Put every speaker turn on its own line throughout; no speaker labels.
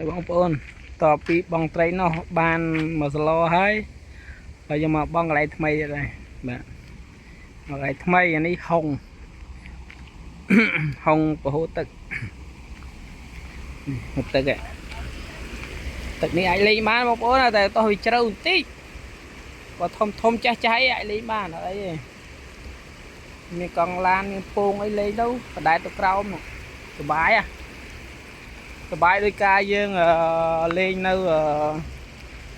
បងប្អូនតពីបងត្រីនោះបានមកស្លោហើយហើយយកមកបងកន្លែងថ្មីទៀតដែរបាទកន្លែងថ្មីអានេះហុងហុងពហុទឹកទឹកទឹកនេះអាចលេងបានបងប្អូនតែតោះវាជ្រៅបន្តិចបើធំចាស់អាចលេងបានអត់អីទេមានកង់ឡានមានពងអីលេងទៅបដែតទៅក្រោមសុបាយសបាយដោយការយើងលេងនៅ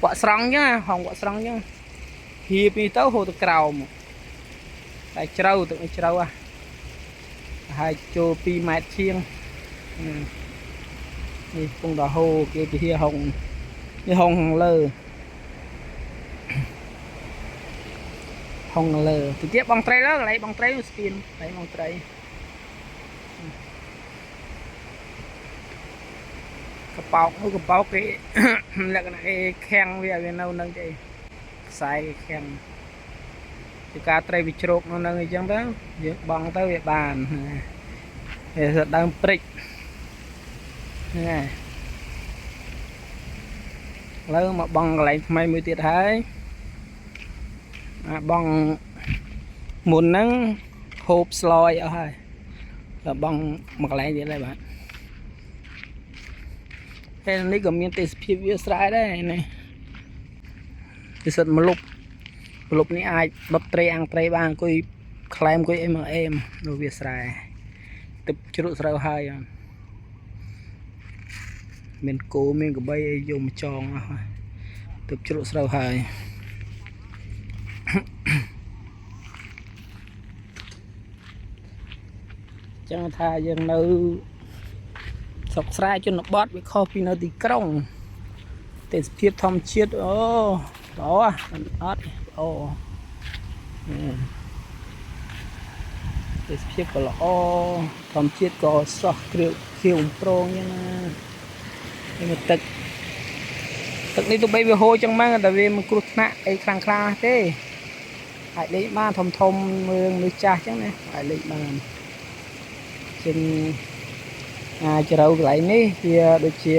វត្តស្រង់អញ្ចឹងហងវត្តស្រង់អញ្ចឹងហៀបនេះទៅហូរទៅក្រោមតែជ្រៅទឹកនេះជ្រៅហើយចូល2ម៉ែត្រជាងនេះពងដល់ហូរគេពីហៀហុងនេះហុងលើហុងលើទៅទៀតបងត្រីលើកន្លែងបងត្រីស្ពានកន្លែងបងត្រីកប៉ោកគេលក្ខណៈគេខាំងវានៅនឹងទេខ្សែគេខាំងពីការត្រីវាជ្រោកនៅនឹងអញ្ចឹងទៅយើងបង់ទៅវាបានវាសដើមព្រិចហ្នឹងហើយឥឡូវមកបង់កន្លែងថ្មីមួយទៀតហើយបង់មុនហ្នឹងហូបស្លយអស់ហើយដល់បង់មកកន្លែងទៀតហើយបាទតែនេះក៏មានទេសភាពវាស្រែដែរនេះពិសិដ្ឋម្លប់នេះអាចដុតត្រីអាំងត្រីបានអង្គុយខ្លែមអង្គុយអីមកអេមនៅវាស្រែទឹកជ្រក់ស្រូវហើយមានគោមានក្របីអីយកមកចងអស់ហើយទឹកជ្រក់ស្រូវហើយចឹងថាយើងនៅស្រុកស្រែជនបទវាខុសពីនៅទីក្រុងទេសភាពធម្មជាតិអូល្អអត់អូទេសភាពក៏ល្អធម្មជាតិក៏ស្រស់គ្រាវខៀវប្រងយ៉ាងណានេះទឹកនេះទៅបីវាហូរចឹងមកតែវាមិនគ្រោះថ្នាក់អីខ្លាំងទេអាចលេងបានធំមើលមនុស្សចាស់ចឹងណាអាចលេងបានជាងជ្រៅកន្លែងនេះវាដូចជា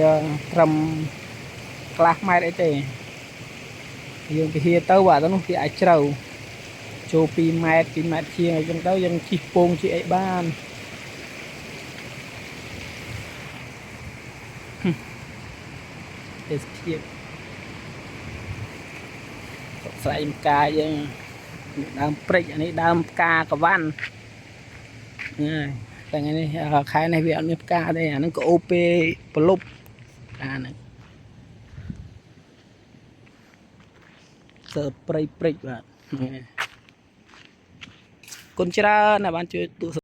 ត្រឹមកន្លះម៉ែត្រអីទេយើងពហិទៅបាទនោះវាអាចជ្រៅចូល2ម៉ែត្រជាងអីចឹងទៅយើងជិះពងជិះអីបានទេសភាពស្រែចម្ការយើងដើមព្រិចអានេះដើមផ្កាកវ៉ាន់តែថ្ងៃនេះខែនេះវាអត់មានផ្កាទេអាហ្នឹងក៏អូពេប្រលប់អាហ្នឹងសើព្រៃព្រិចបាទគុណច្រើនណាស់បានជួយទូ